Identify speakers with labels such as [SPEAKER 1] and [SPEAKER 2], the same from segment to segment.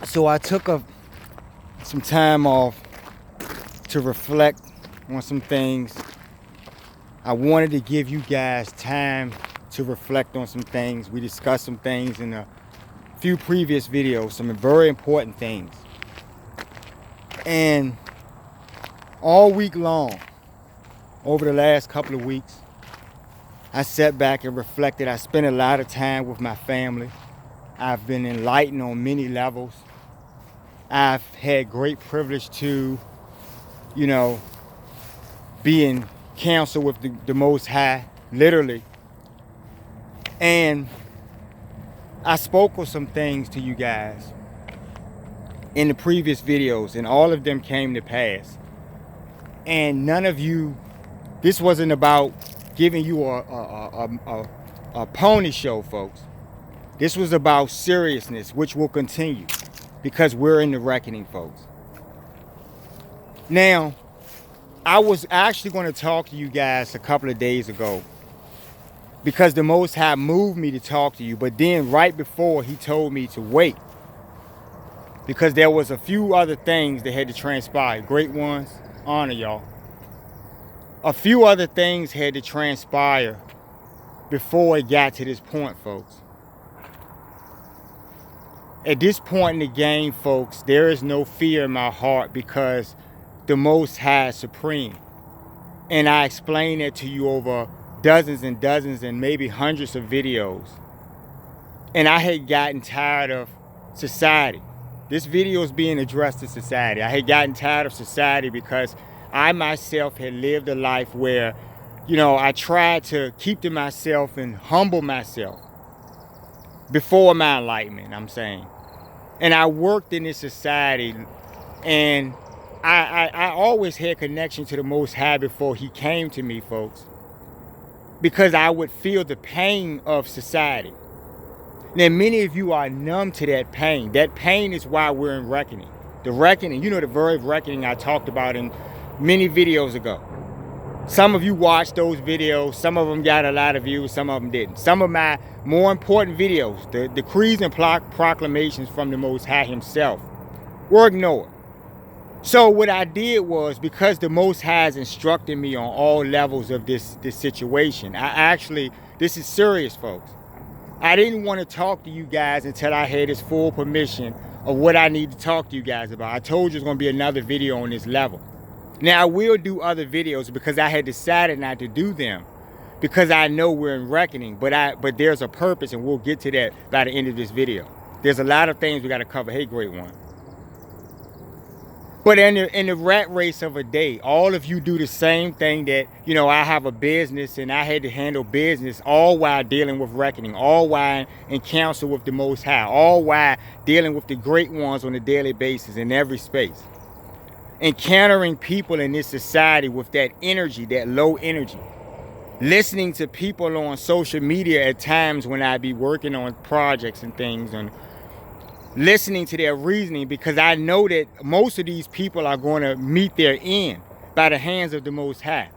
[SPEAKER 1] So I took some time off to reflect on some things. I wanted to give you guys time to reflect on some things. We discussed some things in a few previous videos, some very important things. And all week long, over the last couple of weeks, I sat back and reflected. I spent a lot of time with my family. I've been enlightened on many levels. I've had great privilege to, be in counsel with the Most High, literally. And I spoke of some things to you guys in the previous videos, and all of them came to pass. And none of you, this wasn't about giving you a pony show, folks. This was about seriousness, which will continue because we're in the reckoning, folks. Now, I was actually going to talk to you guys a couple of days ago because the Most High moved me to talk to you, but then right before he told me to wait because there was a few other things that had to transpire. Great ones, honor y'all. A few other things had to transpire before it got to this point, folks. At this point in the game, folks, there is no fear in my heart because the Most High is supreme. And I explained that to you over dozens and dozens and maybe hundreds of videos. And I had gotten tired of society. This video is being addressed to society. I had gotten tired of society because I myself had lived a life where, I tried to keep to myself and humble myself before my enlightenment, I'm saying. And I worked in this society, and I always had connection to the Most High before he came to me, folks, because I would feel the pain of society. Now, many of you are numb to that pain. That pain is why we're in reckoning. The reckoning, the very reckoning I talked about in many videos ago. Some of you watched those videos. Some of them got a lot of views. Some of them didn't. Some of my more important videos, the decrees and proclamations from the Most High himself, were ignored. So what I did was, because the Most High has instructed me on all levels of this situation, this is serious, folks. I didn't want to talk to you guys until I had his full permission of what I need to talk to you guys about. I told you there's going to be another video on this level. Now, I will do other videos because I had decided not to do them because I know we're in reckoning, but there's a purpose, and we'll get to that by the end of this video. There's a lot of things we got to cover. Hey, great one. But in the rat race of a day, all of you do the same thing that, I have a business and I had to handle business all while dealing with reckoning, all while in counsel with the Most High, all while dealing with the great ones on a daily basis in every space. Encountering people in this society with that energy, that low energy. Listening to people on social media at times when I be working on projects and things, and listening to their reasoning, because I know that most of these people are going to meet their end by the hands of the Most High.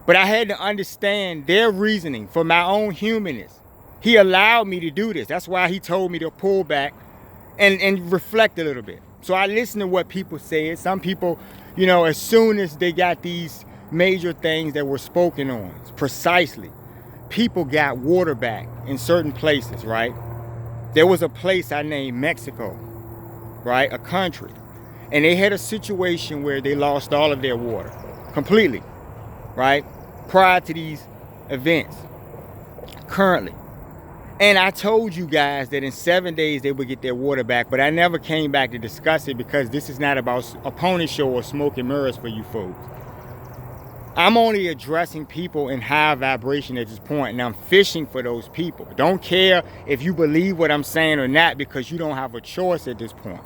[SPEAKER 1] But I had to understand their reasoning for my own humanness. He allowed me to do this. That's why he told me to pull back and reflect a little bit. So I listened to what people said. Some people, as soon as they got these major things that were spoken on, precisely, people got water back in certain places, right? There was a place I named Mexico, right? A country. And they had a situation where they lost all of their water completely, right? Prior to these events, currently. And I told you guys that in 7 days they would get their water back, but I never came back to discuss it because this is not about a pony show or smoke and mirrors for you folks. I'm only addressing people in high vibration at this point, and I'm fishing for those people. Don't care if you believe what I'm saying or not, because you don't have a choice at this point.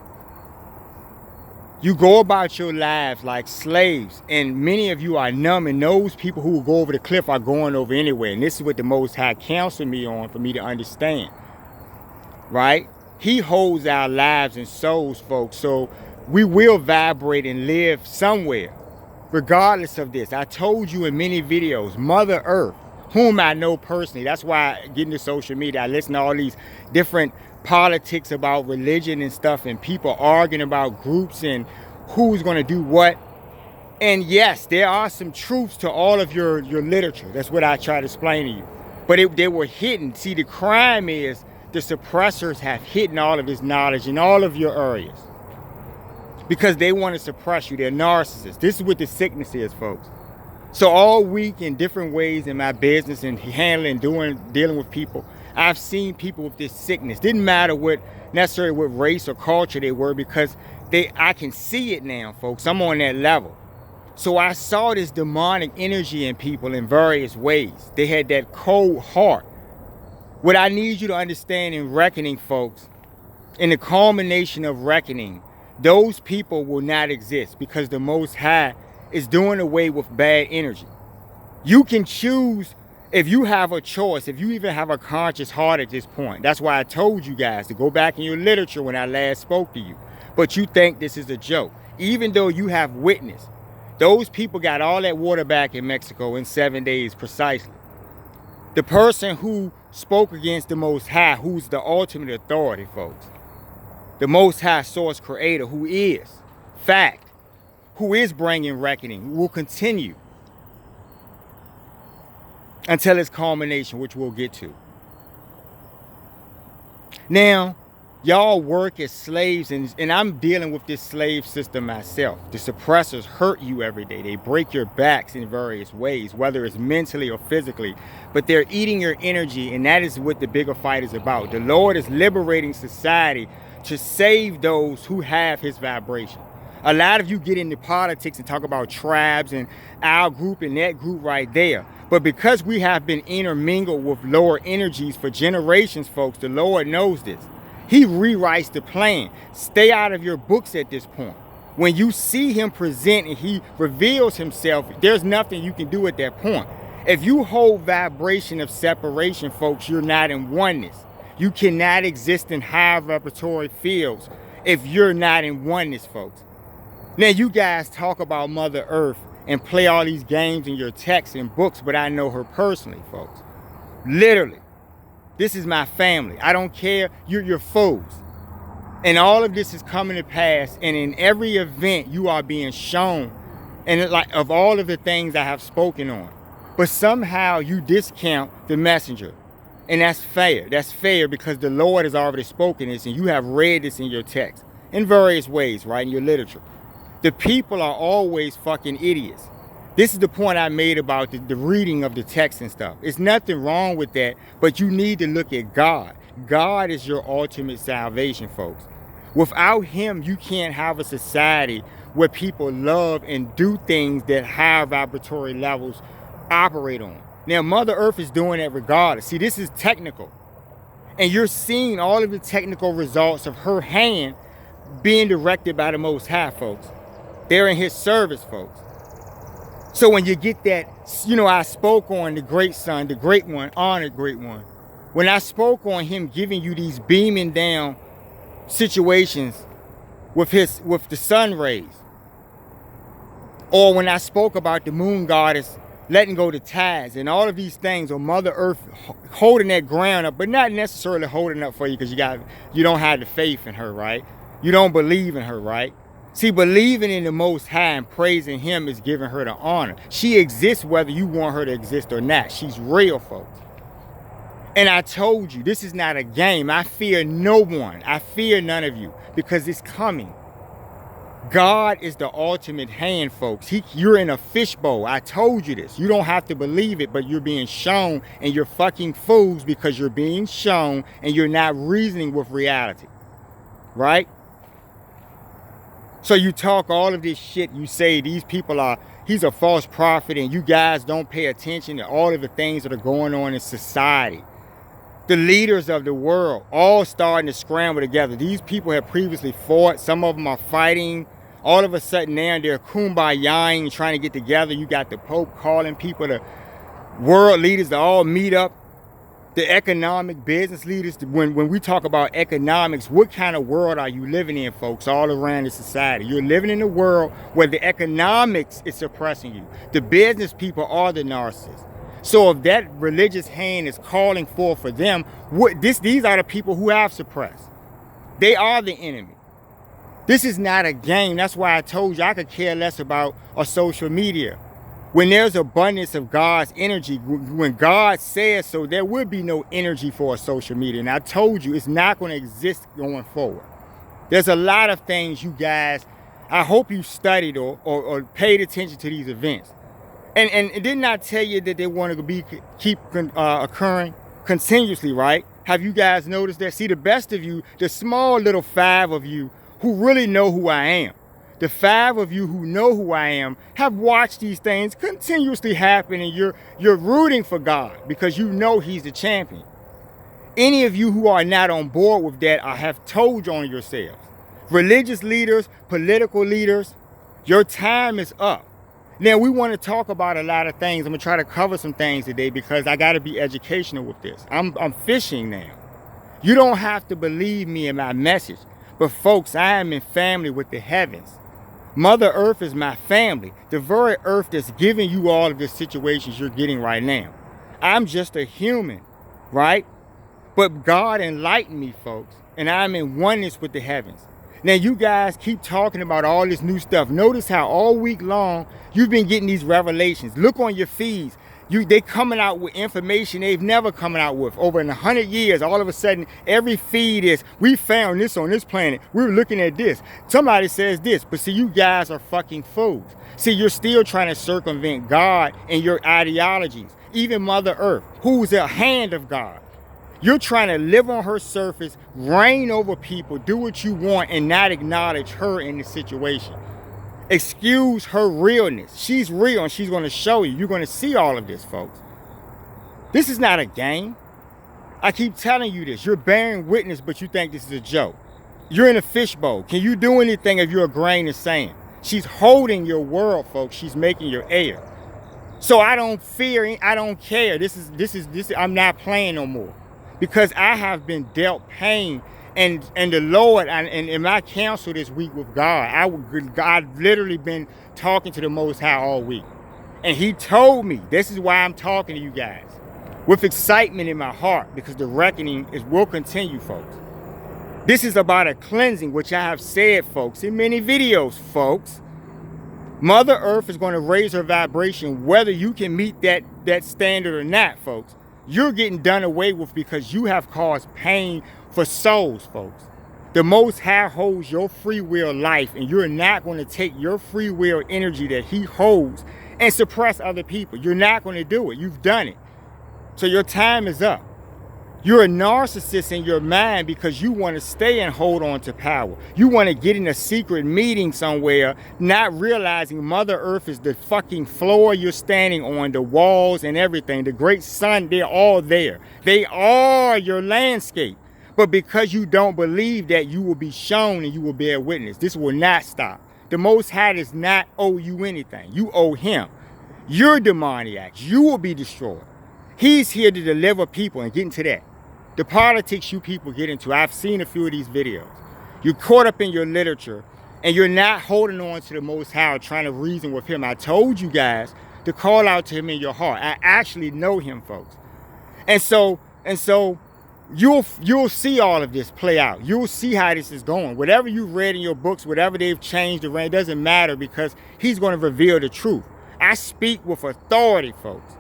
[SPEAKER 1] You go about your lives like slaves, and many of you are numb, and those people who will go over the cliff are going over anyway. And this is what the Most High counseled me on for me to understand, right? He holds our lives and souls, folks, so we will vibrate and live somewhere. Regardless of this, I told you in many videos, Mother Earth, whom I know personally, that's why I get into social media, I listen to all these different politics about religion and stuff, and people arguing about groups and who's going to do what. And yes, there are some truths to all of your literature. That's what I try to explain to you. But they were hidden. See, the crime is the suppressors have hidden all of this knowledge in all of your areas because they want to suppress you. They're narcissists. This is what the sickness is, folks. So all week in different ways in my business and handling, dealing with people, I've seen people with this sickness. Didn't matter what necessarily what race or culture they were, because I can see it now, folks. I'm on that level. So I saw this demonic energy in people in various ways. They had that cold heart. What I need you to understand in reckoning, folks, in the culmination of reckoning, those people will not exist because the Most High is doing away with bad energy. You can choose if you have a choice, if you even have a conscious heart at this point. That's why I told you guys to go back in your literature when I last spoke to you. But you think this is a joke. Even though you have witnessed, those people got all that water back in Mexico in 7 days precisely. The person who spoke against the Most High, who's the ultimate authority, folks, the Most High source creator, who is fact, who is bringing reckoning, will continue until its culmination, which we'll get to. Now, y'all work as slaves, and I'm dealing with this slave system myself. The suppressors hurt you every day. They break your backs in various ways, whether it's mentally or physically, but they're eating your energy, and that is what the bigger fight is about. The Lord is liberating society to save those who have his vibration. A lot of you get into politics and talk about tribes and our group and that group right there. But because we have been intermingled with lower energies for generations, folks, the Lord knows this. He rewrites the plan. Stay out of your books at this point. When you see him present and he reveals himself, there's nothing you can do at that point. If you hold vibration of separation, folks, you're not in oneness. You cannot exist in high vibratory fields if you're not in oneness, folks. Now, you guys talk about Mother Earth and play all these games in your texts and books, but I know her personally, folks. Literally. This is my family. I don't care. You're fools. And all of this is coming to pass. And in every event, you are being shown, and like of all of the things I have spoken on. But somehow you discount the messenger. And that's fair. That's fair because the Lord has already spoken this, and you have read this in your text in various ways, right, in your literature. The people are always fucking idiots. This is the point I made about the reading of the text and stuff. It's nothing wrong with that, but you need to look at God. God is your ultimate salvation, folks. Without him, you can't have a society where people love and do things that high vibratory levels operate on. Now, Mother Earth is doing that regardless. See, this is technical. And you're seeing all of the technical results of her hand being directed by the Most High, folks. They're in his service, folks. So when you get that, I spoke on the great son, the great one, honored great one. When I spoke on him giving you these beaming down situations with the sun rays, or when I spoke about the moon goddess letting go the tides and all of these things, or Mother Earth holding that ground up, but not necessarily holding up for you because you don't have the faith in her, right? You don't believe in her, right? See, believing in the Most High and praising him is giving her the honor. She exists whether you want her to exist or not. She's real, folks. And I told you, this is not a game. I fear no one. I fear none of you because it's coming. God is the ultimate hand, folks. You're in a fishbowl. I told you this. You don't have to believe it, but you're being shown, and you're fucking fools because you're being shown and you're not reasoning with reality. Right? So you talk all of this shit, you say these people he's a false prophet, and you guys don't pay attention to all of the things that are going on in society. The leaders of the world all starting to scramble together. These people have previously fought. Some of them are fighting. All of a sudden now they're kumbayaing, trying to get together. You got the Pope calling people, the world leaders to all meet up. The economic business leaders, when we talk about economics, what kind of world are you living in, folks, all around the society? You're living in a world where the economics is suppressing you. The business people are the narcissists. So if that religious hand is calling for them, these are the people who have suppressed. They are the enemy. This is not a game. That's why I told you I could care less about a social media. When there's abundance of God's energy, when God says so, there will be no energy for a social media. And I told you it's not going to exist going forward. There's a lot of things you guys, I hope you studied or paid attention to these events. And didn't I tell you that they want to keep occurring continuously, right? Have you guys noticed that? See, the best of you, the small little 5 of you who really know who I am, the 5 of you who know who I am have watched these things continuously happen, and you're rooting for God because you know he's the champion. Any of you who are not on board with that, I have told you on yourselves. Religious leaders, political leaders, your time is up. Now, we want to talk about a lot of things. I'm going to try to cover some things today because I got to be educational with this. I'm fishing now. You don't have to believe me in my message. But folks, I am in family with the heavens. Mother Earth is my family. The very earth that's giving you all of the situations you're getting right now. I'm just a human, right? But God enlightened me, folks. And I'm in oneness with the heavens. Now, you guys keep talking about all this new stuff. Notice how all week long you've been getting these revelations. Look on your feeds. They coming out with information they've never come out with. Over in 100 years, all of a sudden, every feed is, we found this on this planet. We were looking at this. Somebody says this. But see, you guys are fucking fools. See, you're still trying to circumvent God and your ideologies. Even Mother Earth, who's a hand of God. You're trying to live on her surface, reign over people, do what you want, and not acknowledge her in the situation. Excuse her realness. She's real and she's going to show you. You're going to see all of this, folks. This is not a game. I keep telling you this. You're bearing witness, but you think this is a joke. You're in a fishbowl. Can you do anything if you're a grain of sand? She's holding your world, folks. She's making your air. So I don't fear. I don't care. This is. I'm not playing no more. Because I have been dealt pain, and the Lord, and in my counsel this week with God, I've literally been talking to the Most High all week. And he told me, this is why I'm talking to you guys, with excitement in my heart, because the reckoning will continue, folks. This is about a cleansing, which I have said, folks, in many videos, folks. Mother Earth is going to raise her vibration, whether you can meet that standard or not, folks. You're getting done away with because you have caused pain for souls, folks. The Most High holds your free will life, and you're not going to take your free will energy that he holds and suppress other people. You're not going to do it. You've done it. So your time is up. You're a narcissist in your mind because you want to stay and hold on to power. You want to get in a secret meeting somewhere, not realizing Mother Earth is the fucking floor you're standing on, the walls and everything. The great sun, they're all there. They are your landscape. But because you don't believe that, you will be shown and you will bear witness. This will not stop. The Most High does not owe you anything. You owe him. You're demoniacs. You will be destroyed. He's here to deliver people, and get into that. The politics you people get into, I've seen a few of these videos. You're caught up in your literature and you're not holding on to the Most High, trying to reason with him. I told you guys to call out to him in your heart. I actually know him, folks. And so you'll see all of this play out. You'll see how this is going. Whatever you read in your books, whatever they've changed around, it doesn't matter because he's going to reveal the truth. I speak with authority, folks.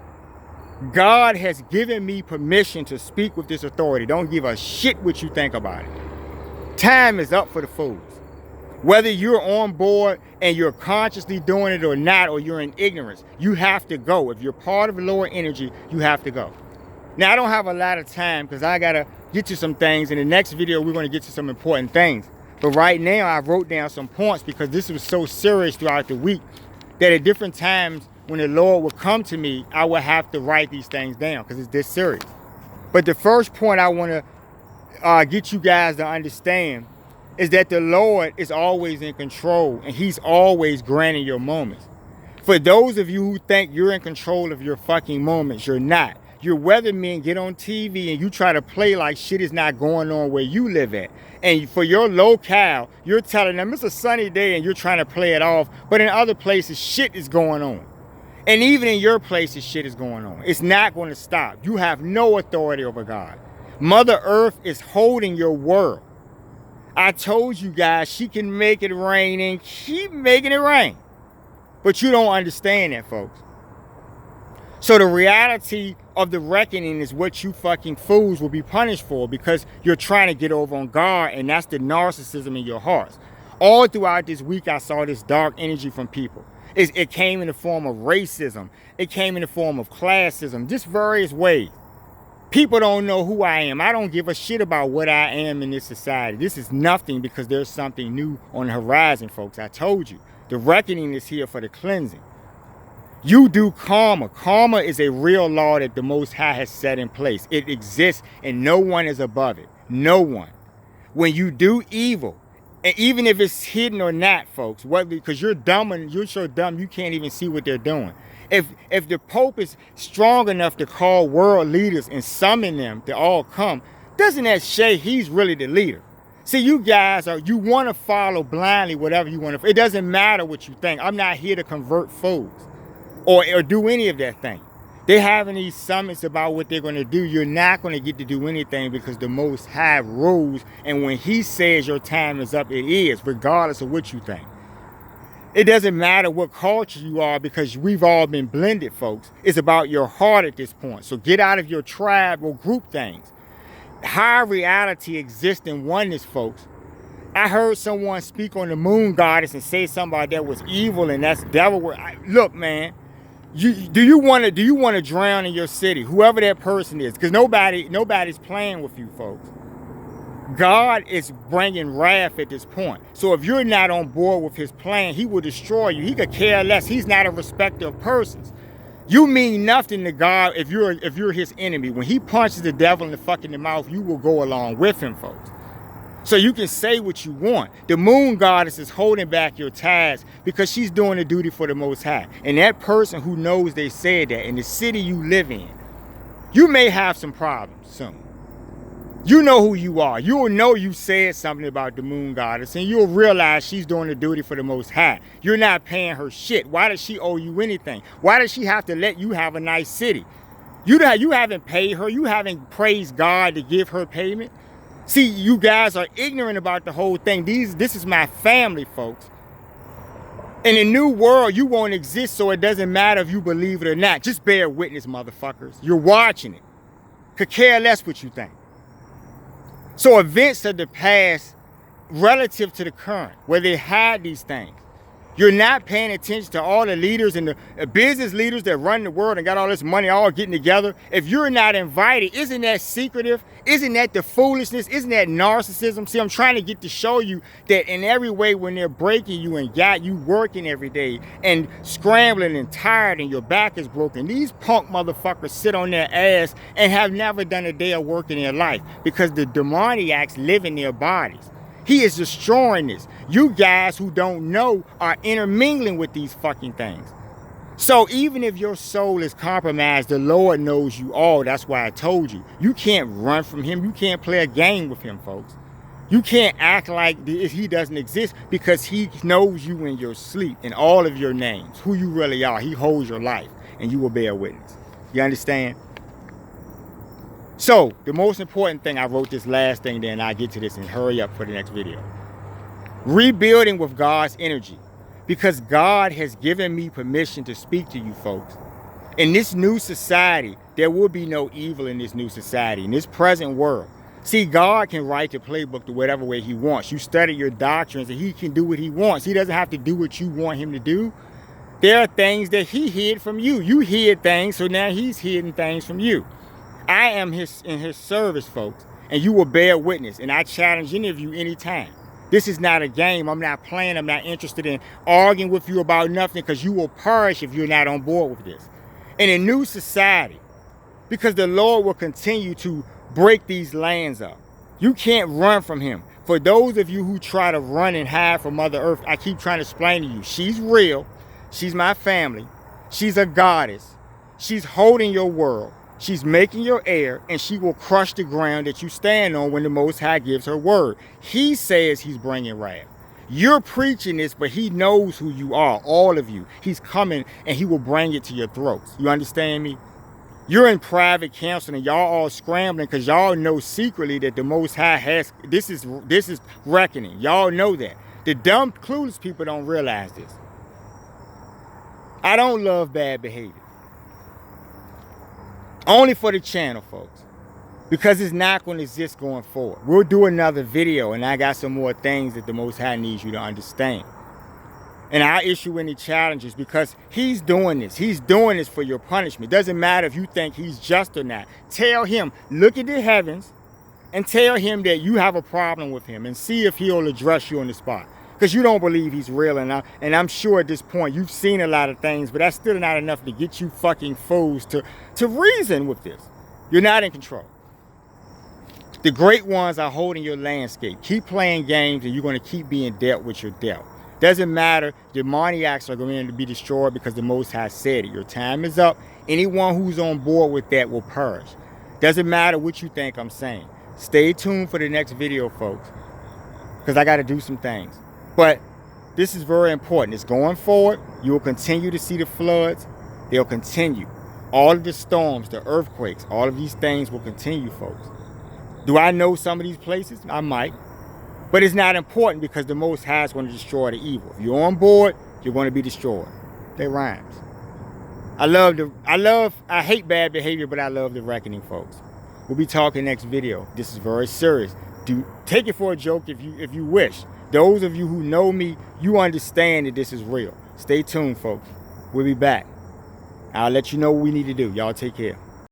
[SPEAKER 1] God has given me permission to speak with this authority. Don't give a shit what you think about it. Time is up for the fools. Whether you're on board and you're consciously doing it or not, or you're in ignorance, you have to go. If you're part of the lower energy, you have to go. Now, I don't have a lot of time because I got to get to some things. In the next video, we're going to get to some important things. But right now, I wrote down some points because this was so serious throughout the week that at different times, when the Lord would come to me, I would have to write these things down because it's this serious. But the first point I want to get you guys to understand is that the Lord is always in control and he's always granting your moments. For those of you who think you're in control of your fucking moments, you're not. Your weathermen get on TV and you try to play like shit is not going on where you live at. And for your locale, you're telling them it's a sunny day and you're trying to play it off. But in other places, shit is going on. And even in your place, this shit is going on. It's not going to stop. You have no authority over God. Mother Earth is holding your world. I told you guys she can make it rain and keep making it rain. But you don't understand that, folks. So the reality of the reckoning is what you fucking fools will be punished for, because you're trying to get over on God, and that's the narcissism in your hearts. All throughout this week, I saw this dark energy from people. It came in the form of racism. It came in the form of classism, just various ways. People don't know who I am. I don't give a shit about what I am in this society. This is nothing, because there's something new on the horizon, folks. I told you. The reckoning is here for the cleansing. You do karma. Karma is a real law that the Most High has set in place. It exists, and no one is above it. No one. When you do evil, and even if it's hidden or not, folks, because you're dumb, and you're so dumb you can't even see what they're doing. If the Pope is strong enough to call world leaders and summon them to all come, doesn't that say he's really the leader? See, you guys you want to follow blindly whatever you want to. It doesn't matter what you think. I'm not here to convert fools or do any of that thing. They're having these summits about what they're going to do. You're not going to get to do anything, because the Most High rules, and when he says your time is up, it is, regardless of what you think. It doesn't matter what culture you are, because we've all been blended, folks. It's about your heart at this point. So get out of your tribe or group things. High reality exists in oneness, folks. I heard someone speak on the moon goddess and say something about that was evil and that's devil work. Look, man, do you want to drown in your city, whoever that person is? Because nobody's playing with you, folks. God is bringing wrath at this point. So if you're not on board with his plan, he will destroy you. He could care less. He's not a respecter of persons. You mean nothing to God if you're his enemy. When he punches the devil in the fucking mouth, you will go along with him, folks. So you can say what you want. The moon goddess is holding back your ties because she's doing the duty for the Most High. And that person who knows they said that in the city you live in, you may have some problems soon. You know who you are. You'll know you said something about the moon goddess, and you'll realize she's doing the duty for the Most High. You're not paying her shit. Why does she owe you anything? Why does she have to let you have a nice city? You haven't paid her. You haven't praised God to give her payment. See, you guys are ignorant about the whole thing. This is my family, folks. In a new world, you won't exist, so it doesn't matter if you believe it or not. Just bear witness, motherfuckers. You're watching it. Could care less what you think. So events of the past relative to the current, where they hide these things. You're not paying attention to all the leaders and the business leaders that run the world and got all this money all getting together. If you're not invited, isn't that secretive? Isn't that the foolishness? Isn't that narcissism? See, I'm trying to get to show you that in every way, when they're breaking you and got you working every day and scrambling and tired and your back is broken, these punk motherfuckers sit on their ass and have never done a day of work in their life because the demoniacs live in their bodies. He is destroying this. You guys who don't know are intermingling with these fucking things. So even if your soul is compromised, the Lord knows you all. That's why I told you. You can't run from him. You can't play a game with him, folks. You can't act like he doesn't exist, because he knows you in your sleep and all of your names, who you really are. He holds your life, and you will bear witness. You understand? So, the most important thing, I wrote this last thing, then I'll get to this and hurry up for the next video. Rebuilding with God's energy. Because God has given me permission to speak to you folks. In this new society, there will be no evil in this new society, in this present world. See, God can write the playbook to whatever way he wants. You study your doctrines and he can do what he wants. He doesn't have to do what you want him to do. There are things that he hid from you. You hid things, so now he's hidden things from you. I am in his service, folks, and you will bear witness, and I challenge any of you anytime. This is not a game. I'm not playing. I'm not interested in arguing with you about nothing, because you will perish if you're not on board with this. In a new society, because the Lord will continue to break these lands up. You can't run from him. For those of you who try to run and hide from Mother Earth, I keep trying to explain to you, she's real. She's my family. She's a goddess. She's holding your world. She's making your air, and she will crush the ground that you stand on when the Most High gives her word. He says he's bringing wrath. You're preaching this, but he knows who you are, all of you. He's coming and he will bring it to your throats. You understand me? You're in private counseling. Y'all all scrambling because y'all know secretly that the Most High has, this is reckoning. Y'all know that. The dumb, clueless people don't realize this. I don't love bad behavior. Only for the channel, folks. Because it's not going to exist going forward. We'll do another video, and I got some more things that the Most High needs you to understand. And I issue any challenges because he's doing this. He's doing this for your punishment. Doesn't matter if you think he's just or not. Tell him, look at the heavens, and tell him that you have a problem with him, and see if he'll address you on the spot. Because you don't believe he's real, and I'm sure at this point you've seen a lot of things, but that's still not enough to get you fucking fools to reason with this. You're not in control. The great ones are holding your landscape. Keep playing games and you're going to keep being dealt with your dealt. Doesn't matter. Demoniacs are going to be destroyed because the Most High said it. Your time is up. Anyone who's on board with that will perish. Doesn't matter what you think I'm saying. Stay tuned for the next video, folks, because I got to do some things. But this is very important. It's going forward. You will continue to see the floods. They'll continue. All of the storms, the earthquakes, all of these things will continue, folks. Do I know some of these places? I might. But it's not important because the Most High is going to destroy the evil. If you're on board, you're going to be destroyed. That rhymes. I hate bad behavior, but I love the reckoning, folks. We'll be talking next video. This is very serious. Take it for a joke if you wish. Those of you who know me, you understand that this is real. Stay tuned, folks. We'll be back. I'll let you know what we need to do. Y'all take care.